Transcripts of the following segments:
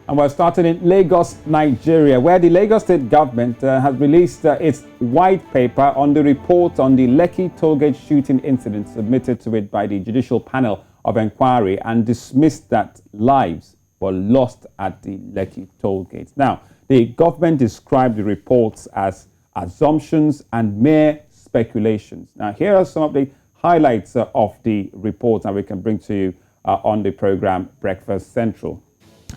And we're starting in Lagos, Nigeria, where the Lagos state government has released its white paper on the report on the Lekki tollgate shooting incident submitted to it by the Judicial Panel of Inquiry and dismissed that lives were lost at the Lekki tollgate. Now, the government described the reports as assumptions and mere speculations. Now, here are some of the highlights of the report that we can bring to you on the program Breakfast Central.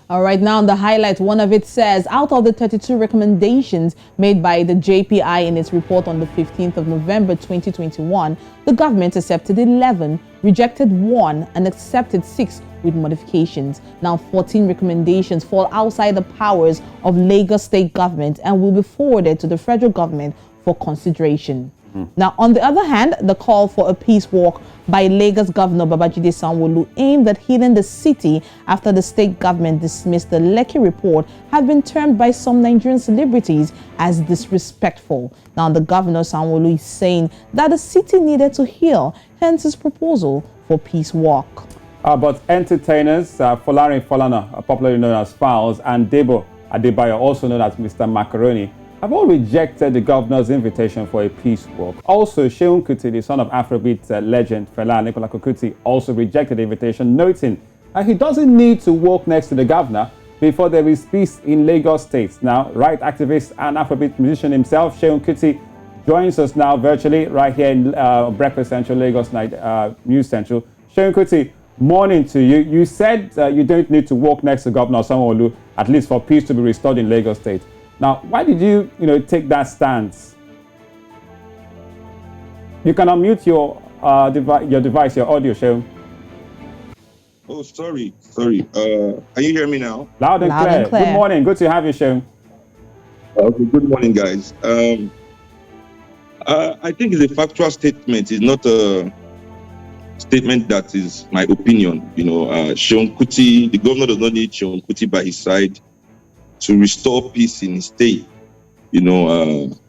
All right, now the highlight, one of it says, out of the 32 recommendations made by the JPI in its report on the 15th of November 2021, the government accepted 11, rejected 1, and accepted 6 with modifications. Now 14 recommendations fall outside the powers of Lagos state government and will be forwarded to the federal government for consideration. Now, on the other hand, the call for a peace walk by Lagos Governor Babajide Sanwo-Olu aimed at healing the city after the state government dismissed the Lekki report have been termed by some Nigerian celebrities as disrespectful. Now, the Governor Sanwo-Olu is saying that the city needed to heal, hence his proposal for peace walk. But entertainers, Folarin Folana, popularly known as Fowls, and Debo Adebayo, also known as Mr. Macaroni, have all rejected the governor's invitation for a peace walk. Also, Seun, the son of Afrobeat legend Fela Nicola Kuti, also rejected the invitation, noting that he doesn't need to walk next to the governor before there is peace in Lagos State. Now, right activist and Afrobeat musician himself, Seun Kuti, joins us now virtually right here in Breakfast Central, Lagos News Central. Seun Kuti, morning to you. You said you don't need to walk next to Governor Sanwo-Olu, at least for peace to be restored in Lagos State. Now, why did you, take that stance? You can unmute your device, your audio, Seun. Oh, sorry. Can you hear me now? Loud and clear. Good morning. Good to have you, Seun. Good morning, guys. I think it's a factual statement. It's not a statement that is my opinion. Seun Kuti, the governor does not need Seun Kuti by his side to restore peace in his state. That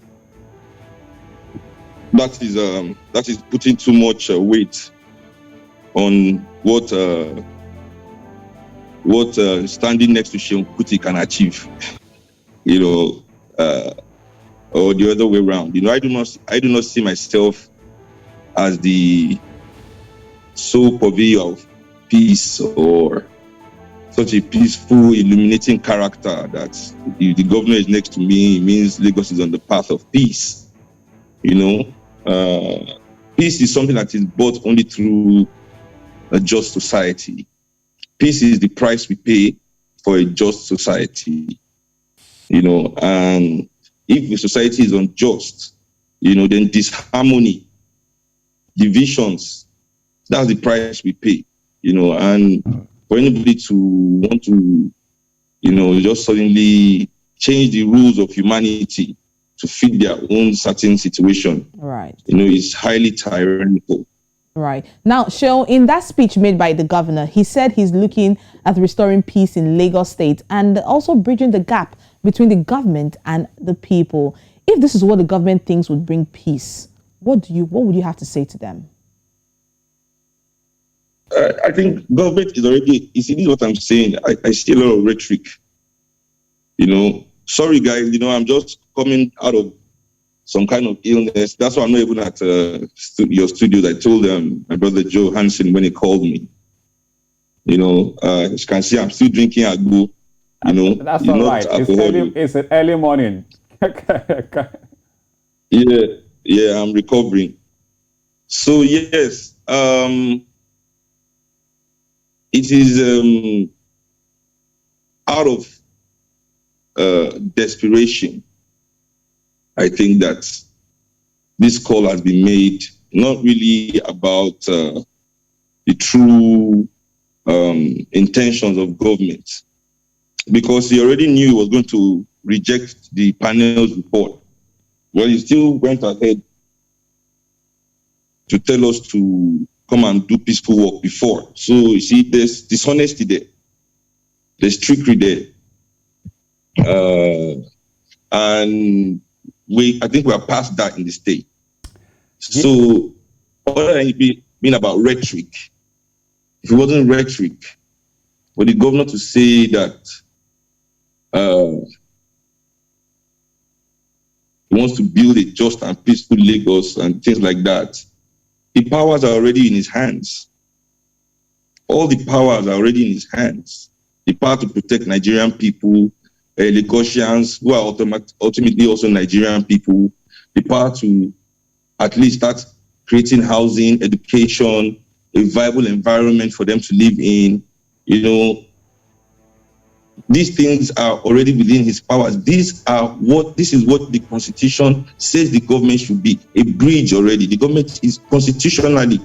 is putting too much weight on what standing next to Seun Kuti can achieve, or the other way around. I do not see myself as the sole purveyor of peace or such a peaceful, illuminating character that if the governor is next to me, it means Lagos is on the path of peace. Peace is something that is bought only through a just society. Peace is the price we pay for a just society. And if the society is unjust, then disharmony, divisions, that's the price we pay. And for anybody to want to, just suddenly change the rules of humanity to fit their own certain situation, right? It's highly tyrannical. Right. Now, Seun, in that speech made by the governor, he said he's looking at restoring peace in Lagos State and also bridging the gap between the government and the people. If this is what the government thinks would bring peace, what would you have to say to them? I think government is already, this is what I'm saying. I see a lot of rhetoric. Sorry guys, I'm just coming out of some kind of illness. That's why I'm not even at your studios. I told my brother Joe Hansen when he called me. As you can see, I'm still drinking agbo. That's all right. It's an early morning. Yeah, I'm recovering. So yes, it is out of desperation, I think that this call has been made, not really about the true intentions of government, because he already knew he was going to reject the panel's report. Well, he still went ahead to tell us to come and do peaceful work before. So you see, there's dishonesty there. There's trickery there. And I think we are past that in the state. So other than it being about rhetoric, if it wasn't rhetoric, for the governor to say that he wants to build a just and peaceful Lagos and things like that. The powers are already in his hands. All the powers are already in his hands. The power to protect Nigerian people, Lagosians who are ultimately also Nigerian people, the power to at least start creating housing, education, a viable environment for them to live in. These things are already within his powers. This is what the Constitution says the government should be, a bridge already. The government is constitutionally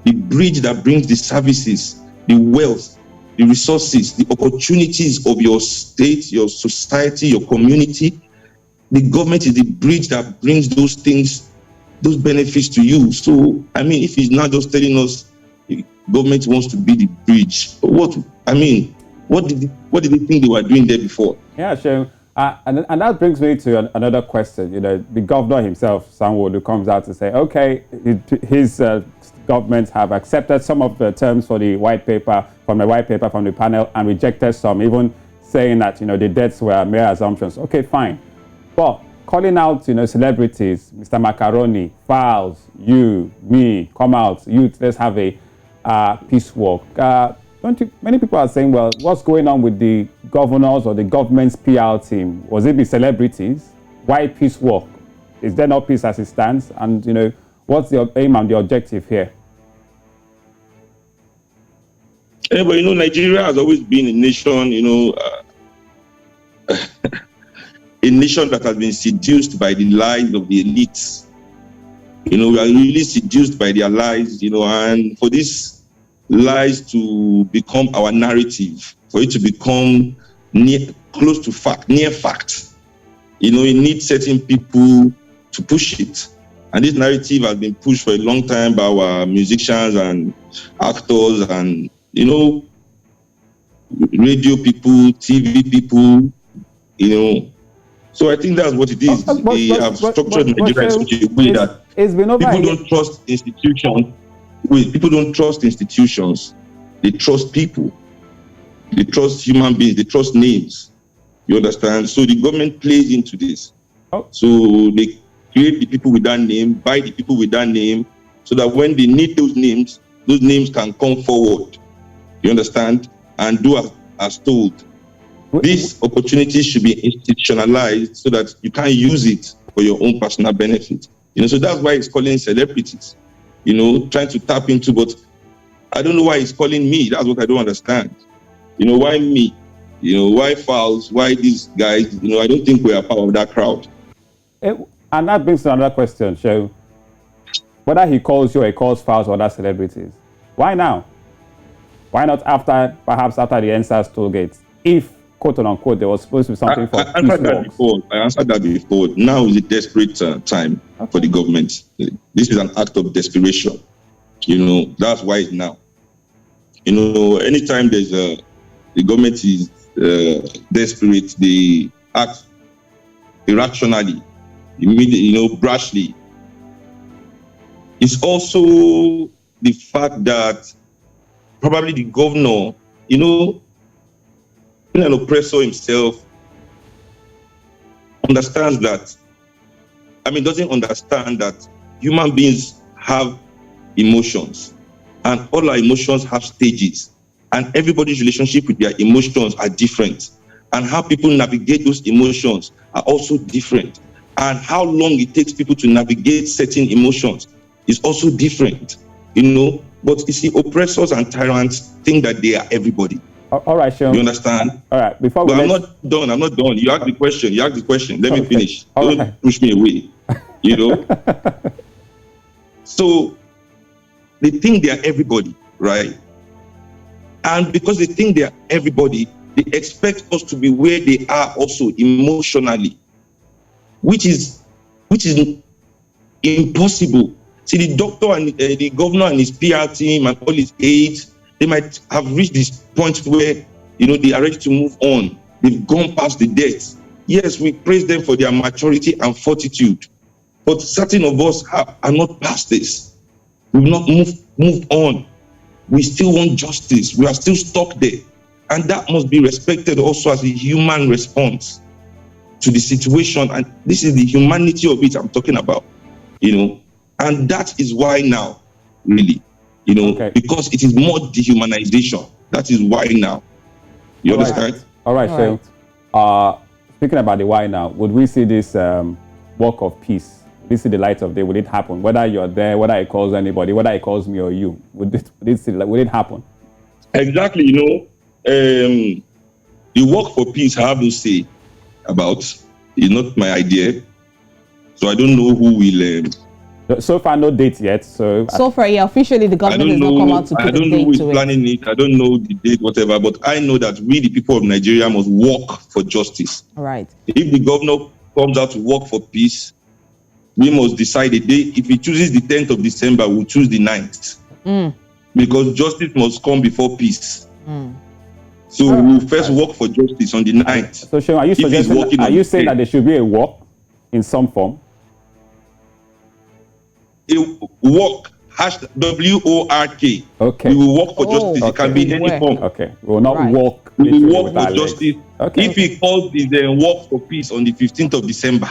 the bridge that brings the services, the wealth, the resources, the opportunities of your state, your society, your community. The government is the bridge that brings those things, those benefits to you. So, if he's not just telling us the government wants to be the bridge, what did they think they were doing there before? Yeah, sure. And that brings me to another question. The governor himself, Seun, who comes out to say, okay, his government have accepted some of the terms for the white paper from the panel and rejected some, even saying that the debts were mere assumptions. Okay, fine. But calling out celebrities, Mr. Macaroni, Files, you, me, come out, let's have a peace walk. Many people are saying, well, what's going on with the governors or the government's PR team? Was it the celebrities? Why peace walk? Is there no peace as it stands? And, what's the aim and the objective here? Yeah, but, Nigeria has always been a nation, a nation that has been seduced by the lies of the elites. We are really seduced by their lies, and for this lies to become our narrative, for it to become close to fact, near fact. It needs certain people to push it. And this narrative has been pushed for a long time by our musicians and actors and, radio people, TV people, So I think that's what it is. They have structured Nigeria in such a way that people don't trust institutions. People don't trust institutions. They trust people. They trust human beings. They trust names. You understand? So the government plays into this. Oh. So they create the people with that name, buy the people with that name, so that when they need those names can come forward. You understand? And do as told. These opportunities should be institutionalized so that you can't use it for your own personal benefit. So that's why it's calling celebrities. Trying to tap into, but I don't know why he's calling me. That's what I don't understand. Why me? Why Fowles? Why these guys? I don't think we are part of that crowd. And that brings to another question, Seun. Whether he calls you or he calls Fowles or other celebrities, why now? Why not perhaps after the NSAS toll gates? If, quote unquote, there was supposed to be something for I answered that before. Now is a desperate time for the government. This is an act of desperation. That's why it's now. Anytime the government is desperate, they act irrationally, immediately, brashly. It's also the fact that probably the governor, an oppressor himself, understands that, doesn't understand that human beings have emotions and all our emotions have stages and everybody's relationship with their emotions are different and how people navigate those emotions are also different and how long it takes people to navigate certain emotions is also different, but you see, oppressors and tyrants think that they are everybody. All right, Seun. You understand? All right. I'm not done. You ask the question. Let me finish. Don't push me away. So they think they are everybody, right? And because they think they are everybody, they expect us to be where they are also emotionally, which is impossible. See, the doctor and the governor and his PR team and all his aides, they might have reached this point where, they are ready to move on. They've gone past the death. Yes, we praise them for their maturity and fortitude. But certain of us are not past this. We've not moved on. We still want justice. We are still stuck there. And that must be respected also as a human response to the situation. And this is the humanity of it I'm talking about, And that is why now, really, because it is more dehumanization. That is why now. You understand? All right, Seun. Speaking about the why now, would we see this work of peace? Would we see the light of day? Would it happen? Whether you're there, whether it calls anybody, whether it calls me or you, would it happen? Exactly, the work for peace, I have to say about, is not my idea. So I don't know who will... So far, no date yet. So far, officially the government has not come out to put a date to it. I don't know who is planning it. I don't know the date, whatever. But I know that we, the people of Nigeria, must work for justice. All right. If the governor comes out to work for peace, we must decide a day. If he chooses the 10th of December, we'll choose the 9th. Because justice must come before peace. So we'll first work for justice on the 9th. So, Seun, are you saying that there should be a walk in some form? A walk, WORK. Okay. We will work for justice. It can be in any form. Okay. We will not walk. We will work for justice. Okay. If he calls the walk for peace on the 15th of December,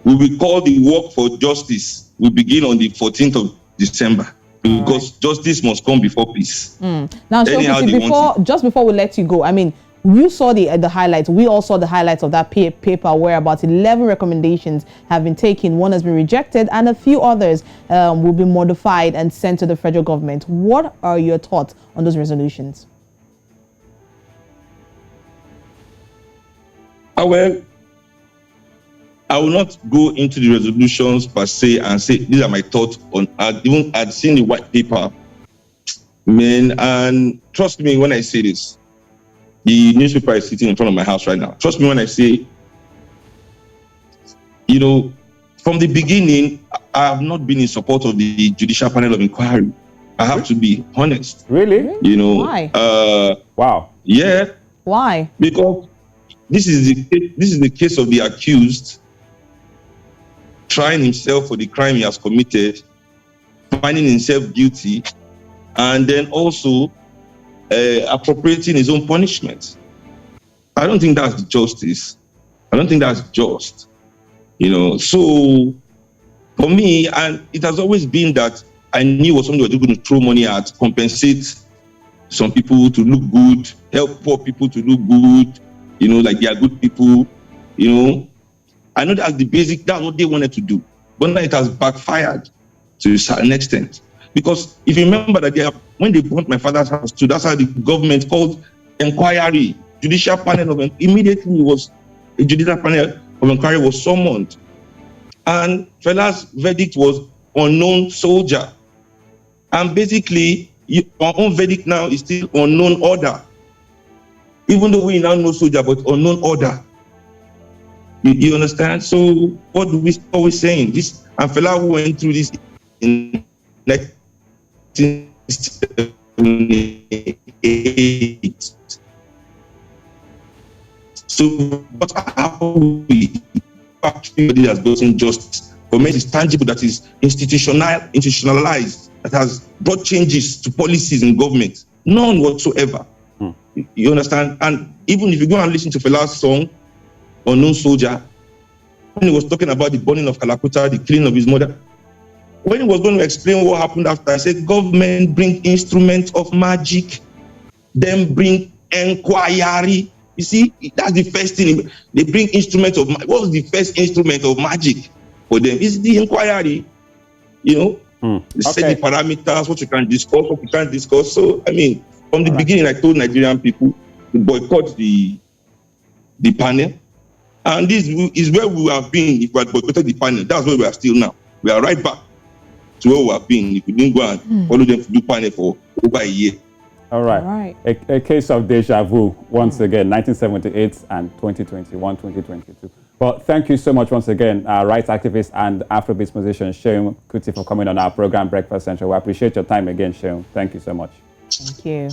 we will call the walk for justice. We begin on the 14th of December. Because justice must come before peace. Now, so just before we let you go, you saw the highlights. We all saw the highlights of that paper where about 11 recommendations have been taken. One has been rejected and a few others will be modified and sent to the federal government. What are your thoughts on those resolutions? Well, I will not go into the resolutions per se and say these are my thoughts on. I'd seen the white paper, man, and trust me when I say this. The newspaper is sitting in front of my house right now. Trust me when I say, from the beginning, I have not been in support of the Judicial Panel of Inquiry. I have to be honest. Really? Why? Wow. Yeah. Why? Because this is the case of the accused trying himself for the crime he has committed, finding himself guilty, and then also appropriating his own punishment. I don't think that's justice. I don't think that's just. So for me, and it has always been that I knew what somebody was going to throw money at, compensate some people to look good, help poor people to look good, like they are good people, I know that's the basic, that's what they wanted to do. But now it has backfired to a certain extent. Because if you remember that when they burnt my father's house too, that's how the government called inquiry, judicial panel of immediately a judicial panel of inquiry was summoned. And Fela's verdict was unknown soldier. And basically, our own verdict now is still unknown order. Even though we now know soldier, but unknown order. You understand? So what do we always saying? This and Fela who went through this in 1978. So what are we actually has gotten justice? For me, it's tangible, that is institutionalized, that has brought changes to policies in government. None whatsoever. You understand? And even if you go and listen to Fela's song, Unknown Soldier, when he was talking about the burning of Kalakuta, the killing of his mother, when he was going to explain what happened after, I said, government bring instruments of magic, then bring inquiry. You see, that's the first thing. They bring instruments of magic. What was the first instrument of magic for them? It's the inquiry. They set the parameters, what you can discuss, what you can't discuss. So, from the beginning, I told Nigerian people to boycott the panel. And this is where we have been. If we had boycotted the panel, that's where we are still now. We are right back to where we have been. If we didn't go and follow them to do panel for over a year. All right. A case of deja vu once again, 1978 and 2021, 2022. Well, thank you so much once again, rights activist and Afrobeats musician Seun Kuti, for coming on our program Breakfast Central. We appreciate your time again, Seun. Thank you so much. Thank you.